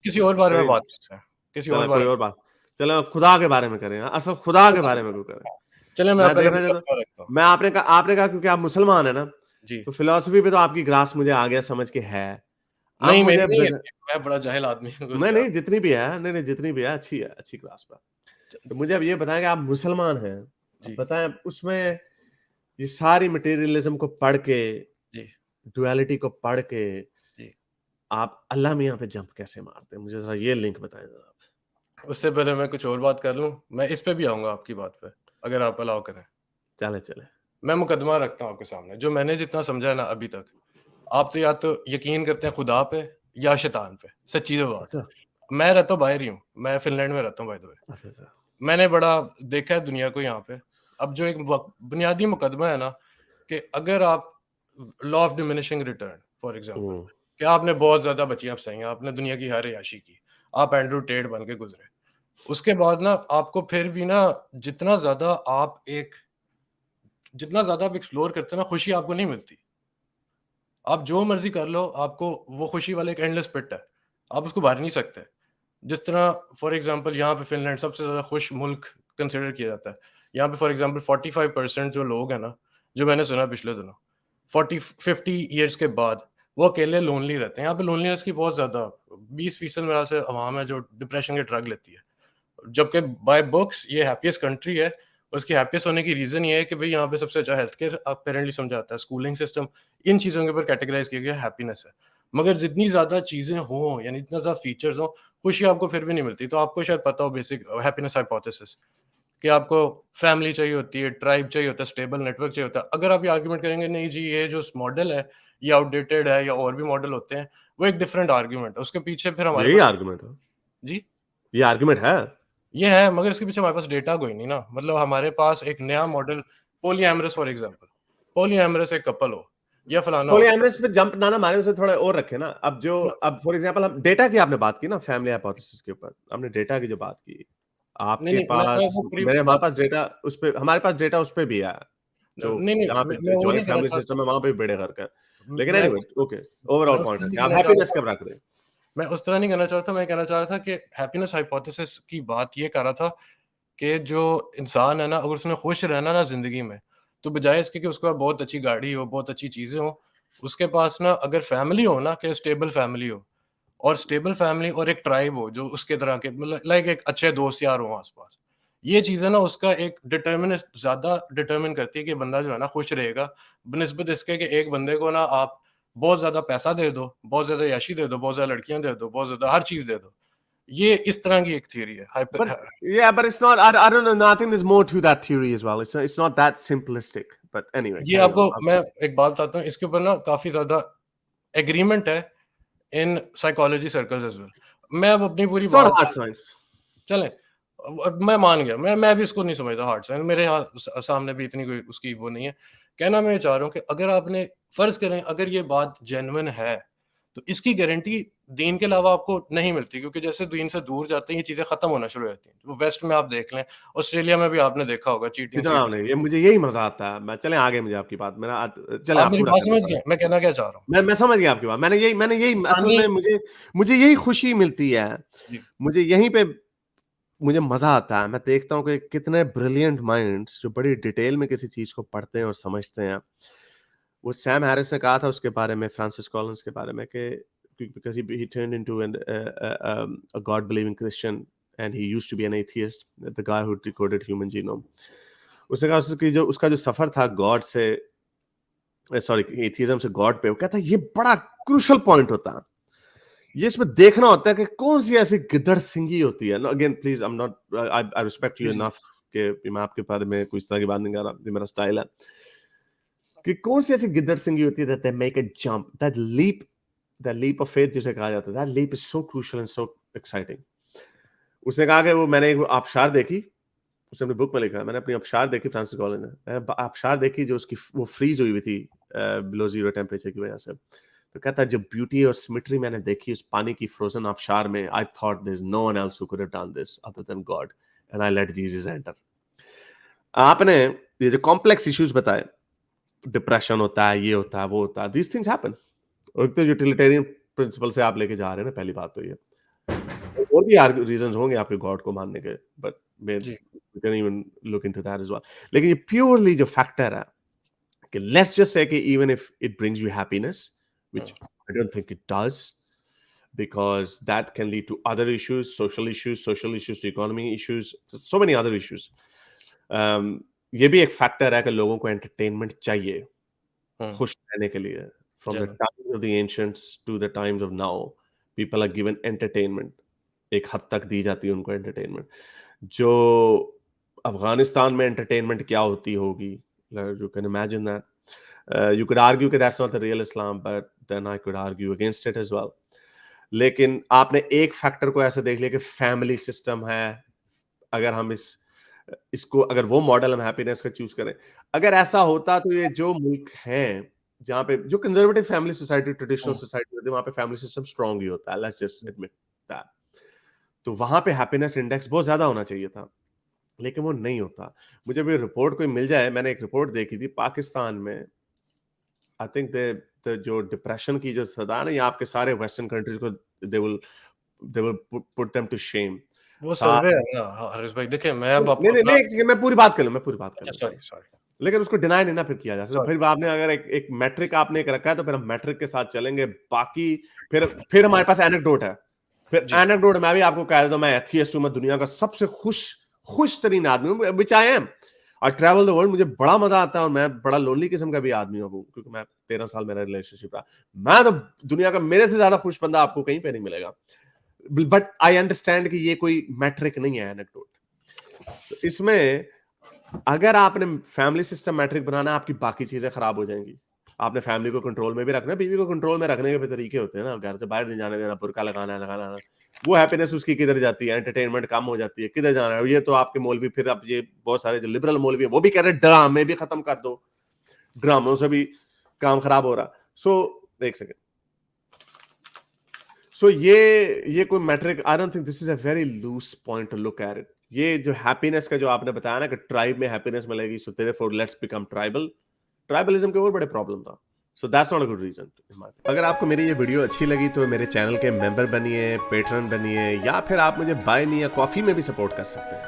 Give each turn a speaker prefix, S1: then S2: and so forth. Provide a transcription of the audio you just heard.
S1: किसी और बारे में
S2: कोई
S1: बात करते हैं, किसी और
S2: चलो
S1: बारे
S2: कोई
S1: में।
S2: और बात, चलो खुदा के बारे में करें, असल खुदा के बारे में क्यों करें?
S1: चलिए मैं
S2: मैं
S1: पहले
S2: देखना चाहता हूँ,
S1: मुकदमा रखता हूँ।
S2: मैं आपने कहा क्योंकि आप मुसलमान है ना,
S1: जी।
S2: तो फिलॉसफी पे तो आपकी ग्रास मुझे आ गया समझ के है। अब
S1: नहीं
S2: मुझे
S1: मेरी नहीं है, मैं बड़ा जाहिल आदमी हूँ कुछ
S2: नहीं,
S1: यार।
S2: नहीं जितनी भी है, नहीं, नहीं जितनी भी है, अच्छी ग्रास पे। तो मुझे अब ये बताएं कि आप मुसलमान हैं, अब
S1: जी,
S2: बताएं उसमें ये सारी मटेरियलिज्म को पढ़ के,
S1: जी,
S2: डुअलिटी को पढ़ के
S1: जी।
S2: आप अल्लाह मियाँ पे जंप कैसे मारते हैं? मुझे ज़रा ये लिंक बताएं ज़रा आप।
S1: उससे पहले मैं कुछ और बात कर लूँ, मैं इस पे भी आऊँगा आपकी बात पे, अगर आप अलाउ करें।
S2: चलें।
S1: मैं मुकदमा रखता हूँ आपके सामने, जो मैंने जितना समझा है ना अभी तक, आप तो या तो यकीन करते हैं खुदा पे या शैतान पे, सच्ची जो बात है।
S2: अच्छा,
S1: मैं रहता हूँ बाहर ही हूँ, मैं फ़िनलैंड में रहता हूँ बाय द वे।
S2: अच्छा।
S1: मैंने बड़ा देखा है दुनिया को यहाँ पे। अब जो एक बुनियादी मुकदमा है ना, कि अगर आप law of diminishing return for example,
S2: हुँ,
S1: कि आपने बहुत ज़्यादा बचियाँ फसाई, आपने दुनिया की हर ऐशी की, आप एंड्रयू टेट बन के गुज़रे। उसके बाद ना आपको फिर भी ना जितना ज़्यादा आप एक जितना ज़्यादा आप एक्सप्लोर करते हो ना, खुशी आपको नहीं मिलती। आप जो मर्ज़ी कर लो, आपको वो खुशी वाला एक एंडलेस पिट है। आप उसको भर नहीं सकते। जिस तरह फॉर एग्ज़ाम्पल यहाँ पे फ़िनलैंड सबसे ज़्यादा खुश मुल्क कंसिडर किया जाता है। यहाँ पे फॉर एग्ज़ाम्पल 45% जो लोग हैं ना, जो मैंने सुना पिछले दिनों, 40-50 इयर्स के बाद वो अकेले लोनली रहते हैं। यहाँ पे लोनलीनेस की बहुत ज़्यादा 20% मेरे ख्याल से अवाम है जो डिप्रेशन के ड्रग लेती है। जबकि बाय बुक्स ये हैप्पीएस्ट कंट्री है। उसकी हैप्पीएस्ट होने की रीज़न ये है कि भई यहाँ पे सबसे अच्छा हेल्थ केयर अपेरेंटली समझाता है, स्कूलिंग सिस्टम, इन चीज़ों के ऊपर कैटेगराइज़ किया गया हैप्पीनेस है। मगर जितनी ज़्यादा चीज़ें हों, यानी इतना ज़्यादा फीचर्स हों, खुशी आपको फिर भी नहीं मिलती। तो आपको शायद पता हो बेसिक हैप्पीनेस हाइपोथेसिस, कि आपको फैमिली चाहिए होती है, ट्राइब चाहिए होता है, स्टेबल नेटवर्क चाहिए होता है। अगर आप ये आर्गुमेंट करेंगे नहीं जी ये जो मॉडल है, ये आउटडेटेड है या और भी मॉडल होते हैं, वो एक डिफरेंट आर्गुमेंट है। उसके पीछे फिर हमारे
S2: यही
S1: पास
S2: आर्गुमेंट है?
S1: जी?
S2: ये आर्गुमेंट है?
S1: ये है, मगर इसके पीछे हमारे पास डेटा कोई नहीं ना। मतलब हमारे पास एक नया मॉडल पॉलीएमरस फॉर एग्ज़ाम्पल, पॉलीएमरस एक कपल हो या फलाना हो।
S2: पॉलीएमरस पे जंप ना मारे, उसे थोड़ा और रखें ना। अब फॉर एग्जांपल हम डेटा की आपने बात की ना, फैमिली हाइपोथेसिस के ऊपर आपने डेटा की जो बात की,
S1: नहीं,
S2: आपके
S1: नहीं, मैं
S2: पास
S1: वो पूरी
S2: मेरे हमारे
S1: बात
S2: पास डेटा उस पे, हमारे पास डेटा उस पे भी है, जो
S1: नहीं, नहीं,
S2: जहाँ पे
S1: मैं वो
S2: जॉइंट
S1: नहीं कहना
S2: फैमिली
S1: चाहता।
S2: सिस्टम है वहाँ पे भी बेड़े गर्क है। लेकिन
S1: मैं
S2: एनीवे
S1: उस
S2: ओके, ओवरऑल
S1: मैं उस
S2: पॉइंट
S1: तरह
S2: है
S1: नहीं
S2: कि आप
S1: कहना
S2: हैप्पीनेस
S1: चाहता।
S2: कब रख रहे हैं?
S1: मैं उस तरह नहीं कहना चाहता, मैं कहना चाह रहा था कि हैप्पीनेस हाइपोथेसिस की बात ये कर रहा था कि जो इंसान है ना, अगर उसने खुश रहना ना ज़िंदगी में, तो बजाय इसके कि उसके पास बहुत अच्छी गाड़ी हो, बहुत अच्छी चीज़ें हों, उसके पास ना अगर फैमिली हो ना, कि स्टेबल फैमिली हो, और स्टेबल फैमिली और एक ट्राइब हो जो उसके तरह के, मतलब लाइक एक अच्छे दोस्त यार हो आस-पास। ये चीज़ें ना उसका एक डिटर्मिनिस्ट ज़्यादा डिटर्मिन करती है कि बंदा जो है ना खुश रहेगा, बनिस्बत इसके कि एक बंदे को ना आप बहुत ज़्यादा पैसा दे दो, बहुत ज़्यादा यशी दे दो, बहुत ज़्यादा लड़कियाँ दे दो, बहुत ज़्यादा हर चीज़ दे दो। ये इस तरह की एक थ्योरी है।
S2: But yeah, but it's not. I don't know. No, I think there's more to that theory as well. It's not that simplistic. But anyway,
S1: ये
S2: carry
S1: आपको
S2: on.
S1: मैं एक बात बताता हूँ, इसके ऊपर ना काफ़ी ज़्यादा एग्रीमेंट है in psychology circles as well. मैं अब अपनी पूरी
S2: It's not
S1: बात
S2: hard science.
S1: चलें, अब मैं मान गया, मैं भी इसको नहीं समझता हार्ड साइंस, मेरे यहाँ सामने भी इतनी कोई उसकी वो नहीं है। कहना मैं ये चाह रहा हूँ कि अगर आपने फ़र्ज़ करें अगर ये बात जेन्युइन है, तो इसकी गारंटी दीन के अलावा आपको नहीं मिलती, क्योंकि जैसे दीन से दूर जाते हैं ये चीज़ें ख़त्म होना शुरू हो जाती हैं। तो वेस्ट में आप देख लें, ऑस्ट्रेलिया में भी आपने देखा होगा
S2: कितना
S1: चीटिंग-शीटिंग।
S2: आपने ये मुझे यही मज़ा आता है। मैं चलें आगे मुझे आपकी बात मेरा चलें
S1: आप
S2: आप
S1: मेरी
S2: पूरा
S1: बात
S2: करें
S1: समझ
S2: सॉरी।
S1: गए, मैं कहना क्या चाह रहा हूँ?
S2: मैं समझ गया आपकी बात। मैंने यही असल
S1: इंसानी
S2: में मुझे मुझे यही खुशी मिलती है।
S1: जी,
S2: मुझे यहीं पे मुझे मज़ा आता है। मैं देखता हूँ कि कितने ब्रिलियंट माइंड्स जो बड़ी डिटेल में किसी चीज़ को पढ़ते हैं और समझते हैं। वो सैम हैरिस ने कहा था उसके बारे में, फ्रांसिस कॉलिन्स के बारे में कि because he turned into a God believing Christian and he used to be an atheist, the guy who decoded human genome. उसने कहा उसका जो सफ़र था गॉड से सॉरी एथियज्म से गॉड पे, वो कहता है ये बड़ा क्रूशियल पॉइंट होता है। ये इसमें देखना होता है कि कौन सी ऐसी गिदड़ सिंगी होती है। Again please I am not I respect
S1: जी,
S2: यू
S1: जी।
S2: इनफ कि मैं आपके बारे में कोई इस तरह की बात नहीं कर रहा, ये मेरा स्टाइल है कि कौन सी ऐसी गिदड़ सिंगी होती है that they make a jump, that leap of faith जिसे कहा जाता है, that leap is so crucial and so exciting. उसने कहा कि वो मैंने एक आबशार देखी, उसने अपनी बुक में लिखा है, मैंने अपनी आबशार देखी फ्रांसिस कॉलिन ने, मैंने आबशार देखी जो उसकी वो फ्रीज हुई हुई थी बिलो जीरो टेम्परेचर की वजह से। तो कहता है जब ब्यूटी और सिमेट्री मैंने देखी उस पानी की फ्रोजन आबशार में, I thought there is no one else who could have done this other than God and I let Jesus enter. आपने ये जो कॉम्प्लेक्स इश्यूज बताए, डिप्रेशन होता है, ये होता है, वो होता है, दीस थिंग्स हैपन। और एक तो यूटिलिटेरियन प्रिंसिपल से आप लेके जा रहे हैं ना, पहली बात तो ये। और भी रीजंस होंगे आपके गॉड को मानने के, बट
S1: जी।
S2: We can even look into that as well. लेकिन ये प्योरली जो फैक्टर है कि लेट्स जस्ट से कि even if it brings you happiness,
S1: hmm,
S2: which I don't think it does, because that can lead to other issues, social issues, to economy issues, so many other issues. um, ये भी एक factor है कि लोगों को entertainment चाहिए
S1: हुँ,
S2: खुश रहने के लिए। फ्रॉम द
S1: ज़रूर।
S2: Times of the ancients to the times of now, people are given entertainment. एक हद तक दी जाती है उनको एंटरटेनमेंट। जो अफगानिस्तान में एंटरटेनमेंट क्या होती होगी, you can imagine that. You could argue कि that's not the real Islam, but then I could argue against it as well. लेकिन आपने एक फैक्टर को ऐसे देख लिया कि फैमिली सिस्टम है। अगर हम इसको अगर वो मॉडल हम हैप्पीनेस का चूज करें, अगर ऐसा होता तो ये जो मुल्क हैं जहाँ पे जो कंजर्वेटिव फैमिली सोसाइटी, ट्रेडिशनल
S1: हुँ,
S2: सोसाइटी होती है, वहाँ पे फैमिली सिस्टम स्ट्रांग ही होता है, let's just
S1: hmm,
S2: admit that. तो वहाँ पे हैप्पीनेस इंडेक्स बहुत ज्यादा होना चाहिए था, लेकिन वो नहीं होता। मुझे भी रिपोर्ट कोई मिल जाए, मैंने एक रिपोर्ट देखी थी पाकिस्तान में। आई थिंक द जो डिप्रेशन की जो सदा है ना, ये आपके सारे वेस्टर्न कंट्रीज को they will put them to shame.
S1: वो
S2: सा
S1: सर्वे है ना हारिस भाई, देखिए मैं अब
S2: नहीं,
S1: आपको
S2: नहीं,
S1: अपना।
S2: नहीं, एक सेकंड, मैं पूरी बात कर लूँ, मैं पूरी बात कर
S1: अच्छा,
S2: लूँ।
S1: सॉरी, सॉरी,
S2: लेकिन उसको डिनाई नहीं ना फिर किया जा सकता।
S1: सॉरी।
S2: फिर आपने अगर एक एक मैट्रिक आपने एक रखा है, तो फिर हम मैट्रिक के साथ चलेंगे। बाकी फिर हमारे पास एनेक्डोट है। फिर
S1: जी,
S2: एनेक्डोट मैं भी आपको कह देता हूँ, मैं एथियस्ट हूँ, मैं दुनिया का सबसे खुश तरीन आदमी हूँ, which I am. I travel the world, मुझे बड़ा मजा आता है और मैं बड़ा लोनली किस्म का भी आदमी हूँ, क्योंकि मैं 13 साल मेरा रिलेशनशिप रहा। मैं तो दुनिया का मेरे से ज्यादा खुश बंदा आपको कहीं पे नहीं मिलेगा। बट आई अंडरस्टैंड कि ये कोई मैट्रिक नहीं है एनेक्डोट। तो इसमें अगर आपने फैमिली सिस्टम मैट्रिक बनाना है, आपकी बाकी चीजें खराब हो जाएंगी। आपने फैमिली को कंट्रोल में भी रखना है, बीवी को कंट्रोल में रखने के भी तरीके होते हैं ना, घर से बाहर नहीं जाने देना, बुर्का लगाना है, लगाना है। वो हैप्पीनेस उसकी किधर जाती है, एंटरटेनमेंट कम हो जाती है, किधर जाना है। ये तो आपके मौलवी, फिर अब ये बहुत सारे जो लिबरल मौलवी है वो भी कह रहे हैं ड्रामे भी खत्म कर दो, ड्रामों से भी काम खराब हो रहा। सो एक सेकेंड, सो ये कोई metric, I don't think this is a very loose point to look at it. ये जो हैप्पीनेस का जो आपने बताया ना कि ट्राइब में हैप्पीनेस मिलेगी, so therefore let's become tribal. Tribalism के और बड़े प्रॉब्लम था। So that's not a good reason. अगर आपको मेरी ये वीडियो अच्छी लगी तो मेरे चैनल के मेंबर बनिए, पेट्रन बनिए, या फिर आप मुझे बाय मी या कॉफी में भी सपोर्ट कर सकते हैं।